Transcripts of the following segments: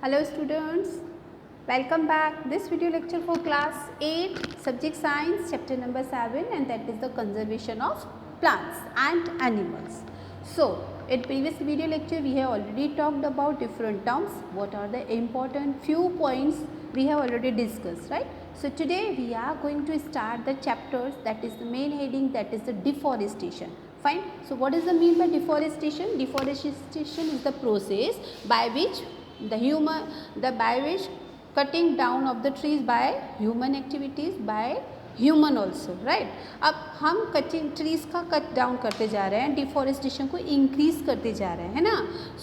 Hello students, welcome back. This video lecture for class 8 subject science chapter number 7 and that is the conservation of plants and animals. So in previous video lecture we have already talked about different terms. What are the important few points we have already discussed, right? So today we are going to start the chapters, that is the main heading, that is the deforestation. Fine. So what is the mean by deforestation? Deforestation is the process by which cutting down of the trees by human activities, by human also, right. अब हम cutting trees का cut down करते जा रहे हैं, deforestation को increase करते जा रहे हैं, है ना.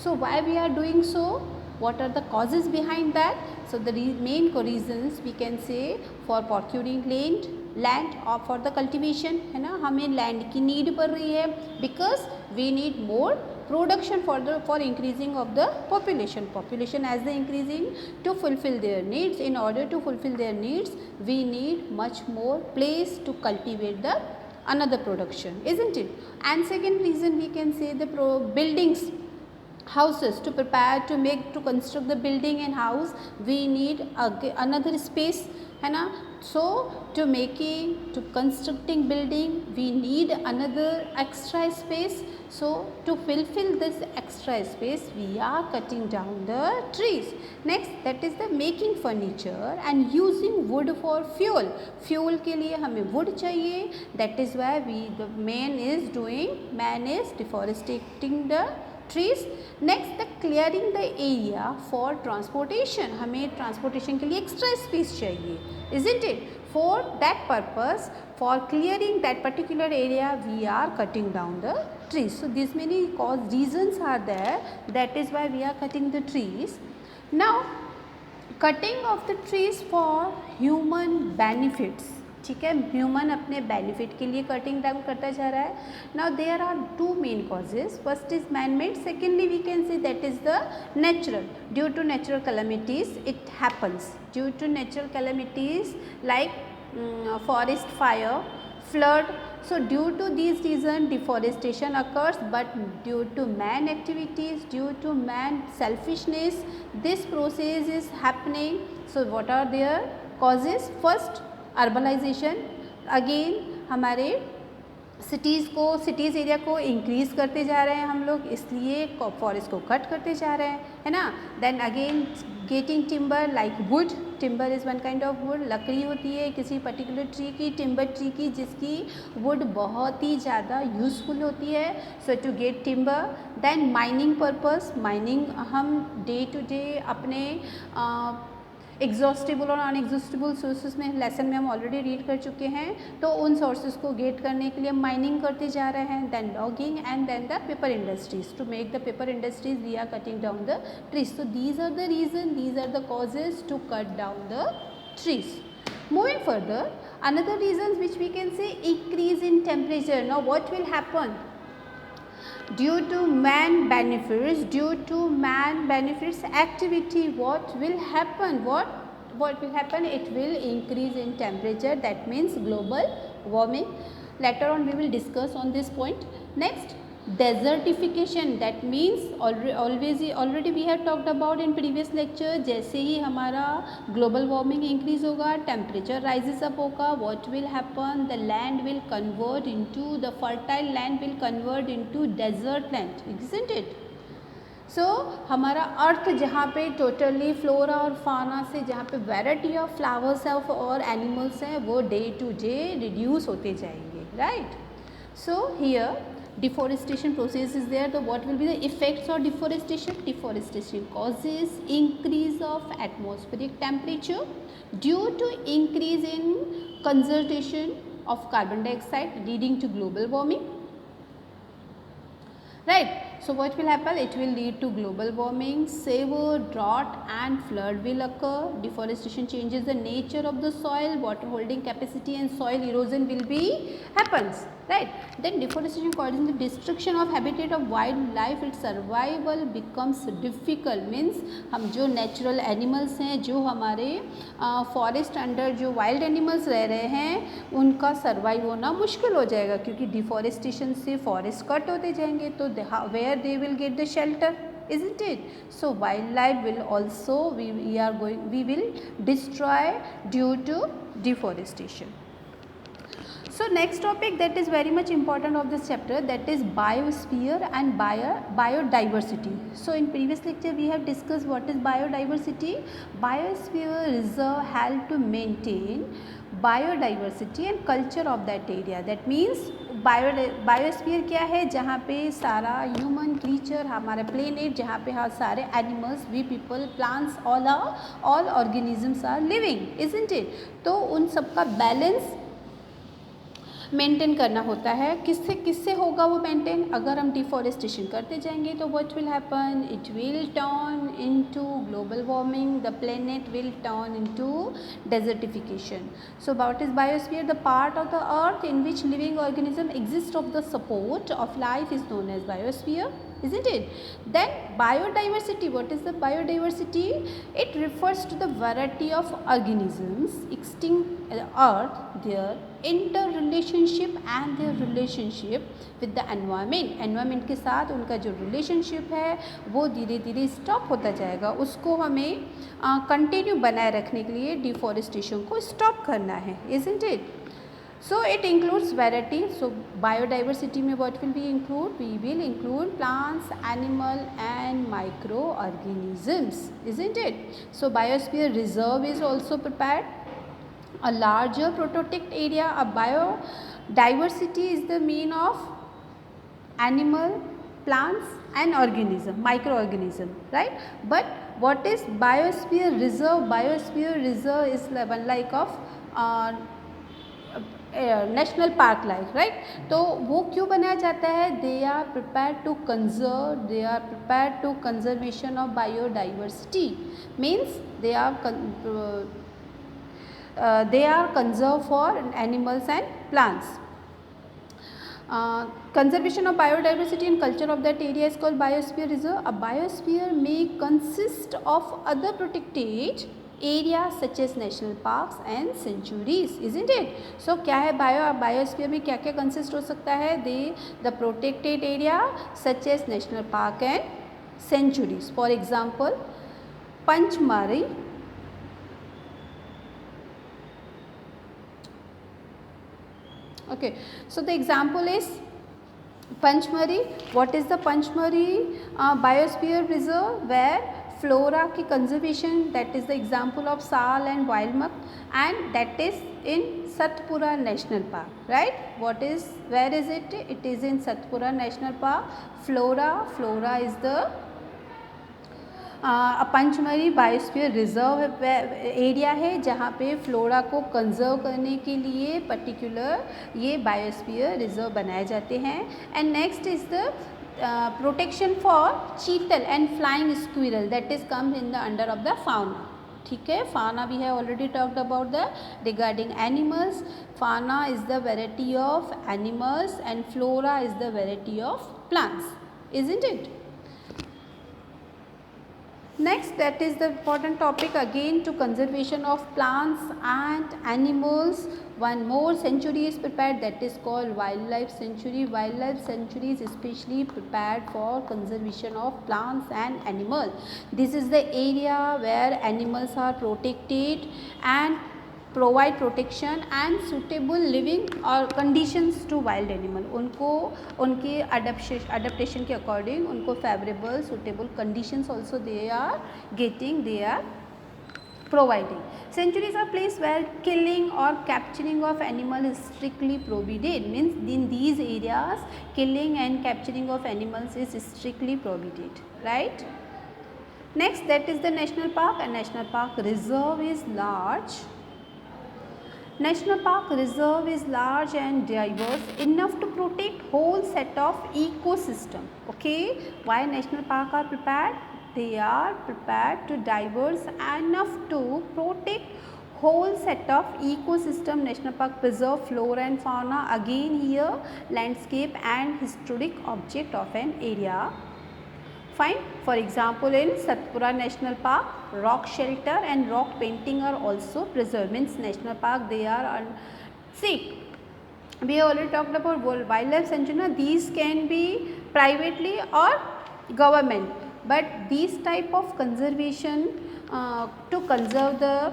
So why we are doing so, what are the causes behind that? So the main reasons we can say for procuring land or for the cultivation, है ना, हमें land की need पड़ रही है because we need more production for increasing of the population as the increasing to fulfill their needs. In order to fulfill their needs we need much more place to cultivate the another production, isn't it? And second reason we can say the buildings, houses, to construct the building and house we need another space, है ना. So to constructing building we need another extra space. So to fulfill this extra space we are cutting down the trees. Next, that is the making furniture and using wood for fuel के लिए हमें wood चाहिए. That is why man is deforesting the trees. Next, the clearing the area for transportation, हमें transportation के लिए extra space चाहिए, isn't it? For that purpose, for clearing that particular area we are cutting down the trees. So these many reasons are there, that is why we are cutting the trees. Now cutting of the trees for human benefits, ठीक है, human अपने benefit के लिए cutting down करता जा रहा है. Now there are two main causes. First is man made, secondly we can see that is the natural. Due to natural calamities it happens, due to natural calamities like forest fire, flood. So due to these reasons deforestation occurs, but due to man activities, due to man selfishness, this process is happening. So what are their causes? First, urbanisation. Again हमारे cities area को increase करते जा रहे हैं हम लोग, इसलिए forest को कट करते जा रहे हैं, है ना. Then again getting timber like wood. Timber is one kind of wood. लकड़ी होती है किसी पर्टिकुलर ट्री की, टिम्बर ट्री की, जिसकी वुड बहुत ही ज़्यादा यूज़फुल होती है. So to get timber. Then mining purpose. Mining हम डे टू डे अपने एग्जॉस्टिबल और अनएग्जॉस्टिबल सोर्सेज में लेसन में हम ऑलरेडी रीड कर चुके हैं. तो उन सोर्सेज को गेट करने के लिए माइनिंग करते जा रहे हैं. Then logging and then the paper industries. To make the paper industries we are cutting down the trees. So these are the reason, these are the causes to cut down the trees. Moving further, another reasons which we can say increase in temperature. Now what will happen? Due to man benefits activity, what will happen? What will happen? It will increase in temperature. That means global warming. Later on we will discuss on this point. Next, desertification. That means already we have talked about in previous lecture. जैसे ही हमारा global warming increase होगा, temperature rises up होगा, what will happen? The land will convert into, the fertile land will convert into desert land, isn't it? So हमारा अर्थ जहाँ पे totally flora और फाना से जहाँ पे वैरायटी ऑफ फ्लावर्स है और एनिमल्स हैं वो डे टू डे रिड्यूस होते जाएंगे, right. So here deforestation process is there. So what will be the effects of deforestation? Deforestation causes increase of atmospheric temperature due to increase in concentration of carbon dioxide leading to global warming, right. So what will happen? It will lead to global warming, severe drought and flood will occur. Deforestation changes the nature of the soil, water holding capacity and soil erosion will be happens, right. Then deforestation causes the destruction of habitat of wildlife. Its survival becomes difficult. Means हम जो natural animals हैं, जो हमारे forest under जो wild animals रह रहे हैं, उनका सर्वाइव होना मुश्किल हो जाएगा, क्योंकि डिफॉरेस्टेशन से फॉरेस्ट कट होते जाएंगे. तो where they will get the shelter, isn't it? So wildlife will also we will destroy due to deforestation. So next topic that is very much important of this chapter, that is biosphere and biodiversity. So in previous lecture we have discussed what is biodiversity. Biosphere reserve help to maintain biodiversity and culture of that area. That means biosphere क्या है, जहाँ पे सारा human creature, हमारा planet, जहाँ पे हर सारे animals, we people, plants, all organisms are living, isn't it. तो उन सबका बैलेंस मेंटेन करना होता है. किससे किससे होगा वो मेंटेन? अगर हम डिफॉरेस्टेशन करते जाएंगे तो what will happen? It will turn into global warming, the planet will turn into desertification. So what is biosphere? The part of the earth in which living organism exist of the support of life is known as biosphere, isn't it? Then biodiversity, what is the biodiversity? It refers to the variety of organisms extinct earth, their interrelationship and their relationship with the environment. environment के साथ उनका जो relationship है वो धीरे धीरे stop होता जाएगा. उसको हमें कंटिन्यू बनाए रखने के लिए डिफॉरेस्टेशन को stop करना है, isn't it? So it includes variety. So biodiversity में what will we include? We will include plants, animal and microorganisms, isn't it? So biosphere reserve is also prepared. A larger protected area. A biodiversity is the mean of animal, plants and organism, microorganism, right? But what is biosphere reserve? Biosphere reserve is one like of national park like, right. तो वो क्यों बनाया जाता है? They are prepare to conserve, they are prepare to conservation of biodiversity. Means they are conserve for animals and plants. Conservation of biodiversity and culture of that area is called biosphere reserve. A biosphere may consist of other protected areas such as national parks and sanctuaries, isn't it? So क्या है biosphere में क्या क्या consist हो सकता है? The protected area such as national park and sanctuaries. For example Pachmarhi, okay, so the example is Panchmari. What is the Panchmari biosphere reserve? Where flora की conservation, that is the example of Sal and Wildmuck, and that is in Satpura National Park, right? Where is it? It is in Satpura National Park. Flora is the Pachmarhi biosphere reserve area है जहाँ पे flora को conserve करने के लिए particular ये biosphere reserve बनाए जाते हैं. And next is the protection for chital and flying squirrel, that is comes in the under of the fauna. ठीक है, fauna we have already talked about the regarding animals. Fauna is the variety of animals and flora is the variety of plants, isn't it? Next, that is the important topic again to conservation of plants and animals. One more sanctuary is prepared, that is called wildlife sanctuary. Wildlife sanctuary is especially prepared for conservation of plants and animals. This is the area where animals are protected and provide protection and suitable living or conditions to wild animal. उनको उनके adaptation के according उनको favorable suitable conditions also they are getting, they are providing. Sanctuaries are places where killing or capturing of animal is strictly prohibited. Means in these areas killing and capturing of animals is strictly prohibited, right? Next, that is the national park. And national park reserve is large. National Park Reserve is large and diverse enough to protect whole set of ecosystem. Okay, why National Park are prepared? They are prepared to diverse enough to protect whole set of ecosystem. National Park preserve flora and fauna. Again here landscape and historic object of an area. Fine. For example, in Satpura National Park, rock shelter and rock painting are also preserved. Means National Park they are see, we have already talked about wildlife sanctuary. These can be privately or government. but these type of conservation to conserve the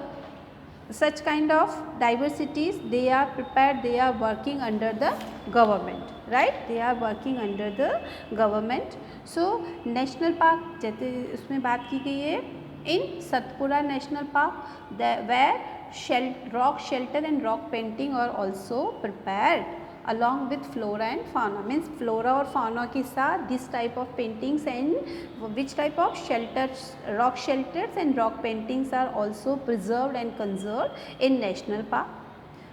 such kind of diversities, they are prepared, they are working under the government, right? They are working under the government. So national park जैसे उसमें बात की गई है, in Satpura National Park where rock shelter and rock painting are also prepared along with flora and fauna, means flora और fauna के साथ this type of paintings and which type of shelters, rock shelters and rock paintings are also preserved and conserved in national park,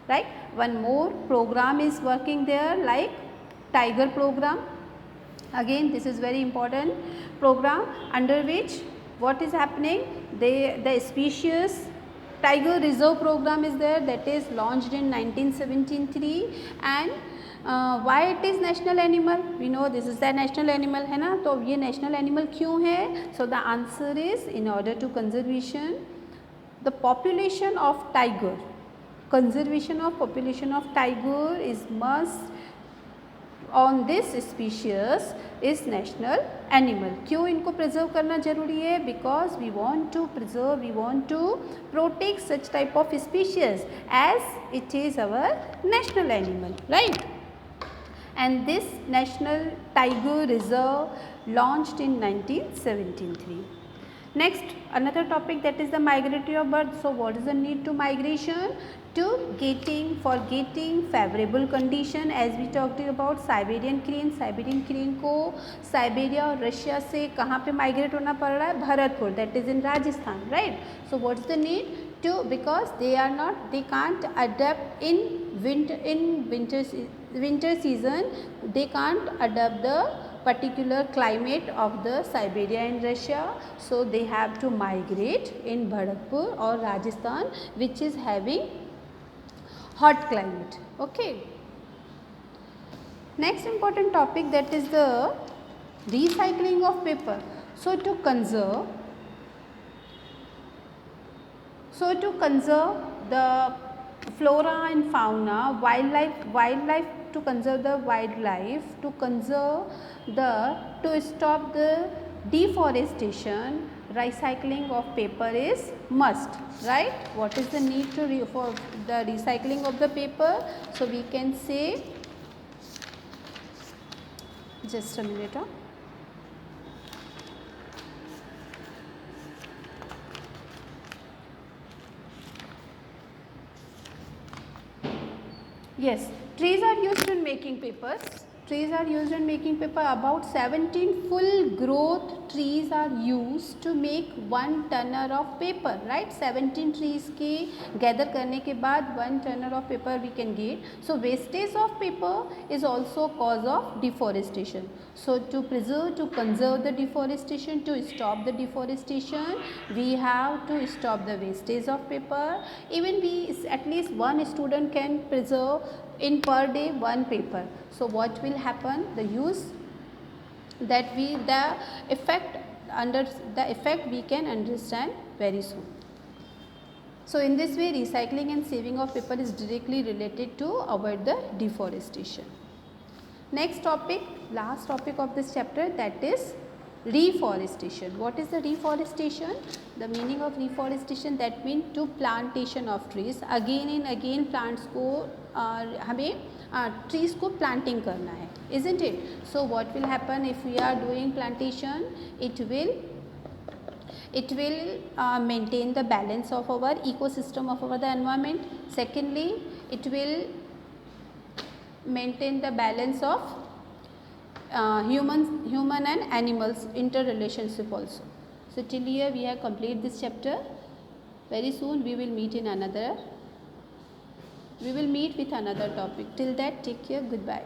right? One more program is working there, like tiger program. Again this is very important program, under which what is happening, the species tiger reserve program is there, that is launched in 1973. and why it is national animal, we know this is the national animal है ना, तो ये national animal क्यों है? So the answer is, in order to conservation the population of tiger, conservation of population of tiger is must on this species is national animal. क्यों इनको preserve करना जरूरी है? Because we want to preserve, we want to protect such type of species as it is our national animal, right? And this national tiger reserve launched in 1973. Next, another topic, that is the migratory of birds. So what is the need to migration? To getting favorable condition, as we talked about Siberian crane को Siberia और Russia से कहाँ पे migrate होना पड़ रहा है? Bharatpur, that is in Rajasthan, right? So what is the need to, because they can't adapt in winter season, they can't adapt the particular climate of the Siberia and Russia, so they have to migrate in Bharatpur or Rajasthan, which is having hot climate. Okay. Next important topic, that is the recycling of paper. So to conserve the flora and fauna, wildlife, to conserve the wildlife, to stop the deforestation, recycling of paper is must, right? What is the need for the recycling of the paper? So we can say, just a minute. Yes, trees are used in making papers. About 17 full growth trees are used to make 1 tonner of paper, right? 17 trees के gather करने के बाद 1 tonner of paper we can get. So wastage of paper is also cause of deforestation. So to conserve the deforestation, to stop the deforestation, we have to stop the wastage of paper. Even at least one student can preserve in per day 1 paper. So what will happen? The effect we can understand very soon. So in this way, recycling and saving of paper is directly related to avoid the deforestation. Next topic, last topic of this chapter, that is reforestation. What is the reforestation? The meaning of reforestation, that means to plantation of trees. Again and again plants को हमें trees को planting करना है, isn't it? So what will happen if we are doing plantation? It will maintain the balance of our ecosystem of our the environment. Secondly, it will maintain the balance of human and animals interrelationship also. So till here we have completed this chapter. Very soon we will meet with another topic. Till that, take care. Goodbye.